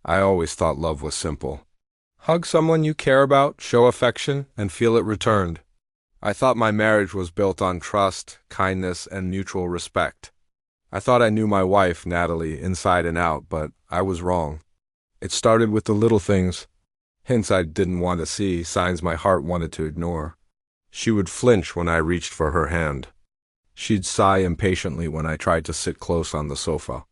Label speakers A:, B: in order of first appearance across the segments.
A: I always thought love was simple. Hug someone you care about, show affection, and feel it returned. I thought my marriage was built on trust, kindness, and mutual respect. I thought I knew my wife, Natalie, inside and out, but I was wrong. It started with the little things, hints I didn't want to see, signs my heart wanted to ignore. She would flinch when I reached for her hand. She'd sigh impatiently when I tried to sit close on the sofa.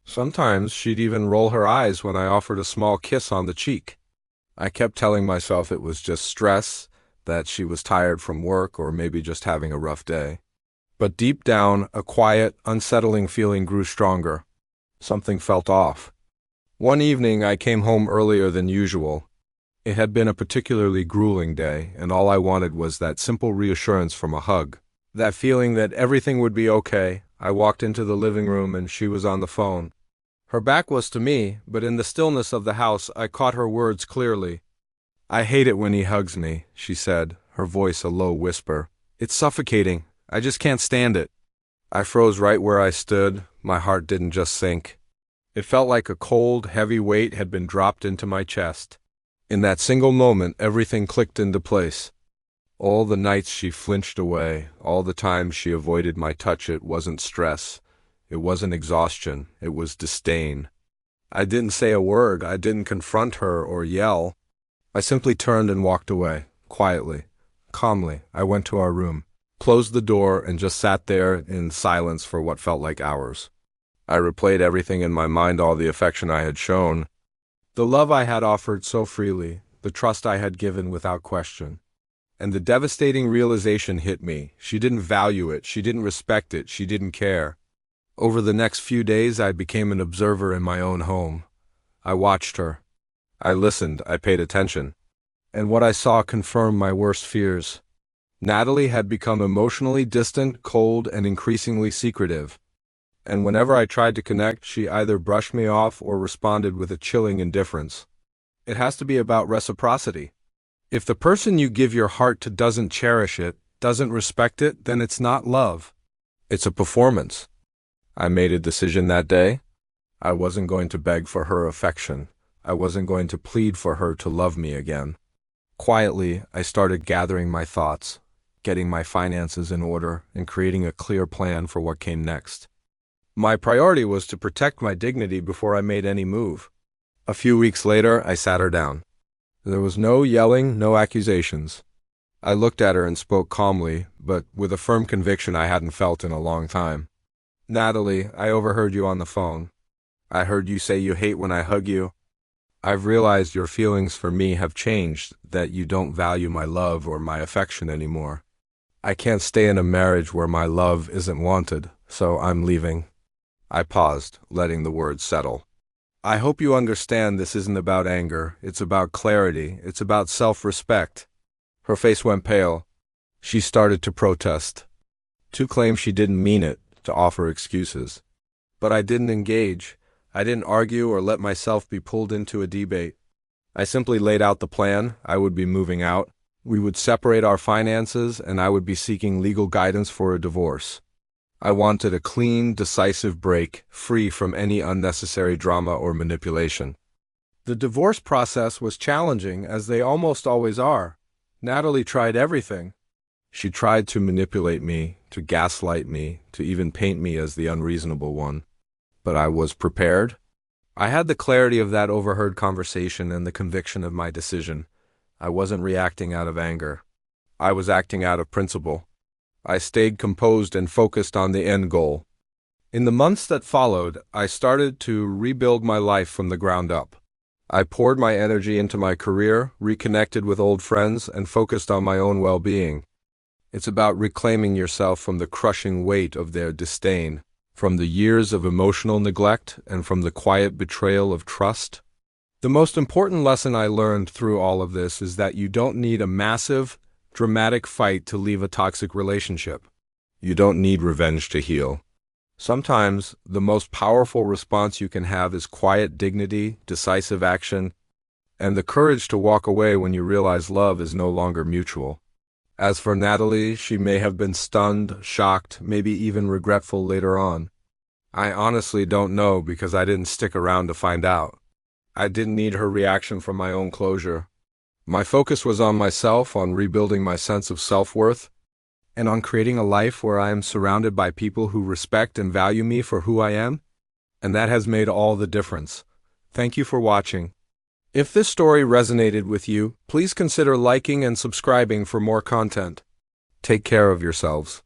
A: Sometimes she'd even roll her eyes when I offered a small kiss on the cheek. I kept telling myself it was just stress, that she was tired from work or maybe just having a rough day. But deep down, a quiet, unsettling feeling grew stronger. Something felt off. One evening, I came home earlier than usual. It had been a particularly grueling day, and all I wanted was that simple reassurance from a hug. That feeling that everything would be okay. I walked into the living room and she was on the phone. Her back was to me, but in the stillness of the house, I caught her words clearly. "I hate it when he hugs me," she said, her voice a low whisper. "It's suffocating. I just can't stand it." I froze right where I stood. My heart didn't just sink. It felt like a cold, heavy weight had been dropped into my chest. In that single moment, everything clicked into place. All the nights she flinched away, all the times she avoided my touch, it wasn't stress. It wasn't exhaustion. It was disdain. I didn't say a word. I didn't confront her or yell. I simply turned and walked away, quietly, calmly. I went to our room, closed the door, and just sat there in silence for what felt like hours. I replayed everything in my mind, all the affection I had shown, the love I had offered so freely, the trust I had given without question. And the devastating realization hit me. She didn't value it. She didn't respect it. She didn't care. Over the next few days, I became an observer in my own home. I watched her. I listened. I paid attention. And what I saw confirmed my worst fears. Natalie had become emotionally distant, cold, and increasingly secretive. And whenever I tried to connect, she either brushed me off or responded with a chilling indifference. It has to be about reciprocity. If the person you give your heart to doesn't cherish it, doesn't respect it, then it's not love. It's a performance. I made a decision that day. I wasn't going to beg for her affection. I wasn't going to plead for her to love me again. Quietly, I started gathering my thoughts, getting my finances in order, and creating a clear plan for what came next. My priority was to protect my dignity before I made any move. A few weeks later, I sat her down. There was no yelling, no accusations. I looked at her and spoke calmly, but with a firm conviction I hadn't felt in a long time. "Natalie, I overheard you on the phone. I heard you say you hate when I hug you. I've realized your feelings for me have changed, that you don't value my love or my affection anymore. I can't stay in a marriage where my love isn't wanted, so I'm leaving." I paused, letting the words settle. "I hope you understand this isn't about anger. It's about clarity. It's about self-respect." Her face went pale. She started to protest, to claim she didn't mean it, to offer excuses. But I didn't engage. I didn't argue or let myself be pulled into a debate. I simply laid out the plan. I would be moving out. We would separate our finances, and I would be seeking legal guidance for a divorce. I wanted a clean, decisive break, free from any unnecessary drama or manipulation. The divorce process was challenging, as they almost always are. Natalie tried everything. She tried to manipulate me, to gaslight me, to even paint me as the unreasonable one. But I was prepared. I had the clarity of that overheard conversation and the conviction of my decision. I wasn't reacting out of anger. I was acting out of principle. I stayed composed and focused on the end goal. In the months that followed, I started to rebuild my life from the ground up. I poured my energy into my career, reconnected with old friends, and focused on my own well-being. It's about reclaiming yourself from the crushing weight of their disdain, from the years of emotional neglect, and from the quiet betrayal of trust. The most important lesson I learned through all of this is that you don't need a massive, dramatic fight to leave a toxic relationship. You don't need revenge to heal. Sometimes, the most powerful response you can have is quiet dignity, decisive action, and the courage to walk away when you realize love is no longer mutual. As for Natalie, she may have been stunned, shocked, maybe even regretful later on. I honestly don't know, because I didn't stick around to find out. I didn't need her reaction from my own closure. My focus was on myself, on rebuilding my sense of self-worth, and on creating a life where I am surrounded by people who respect and value me for who I am. And that has made all the difference. Thank you for watching. If this story resonated with you, please consider liking and subscribing for more content. Take care of yourselves.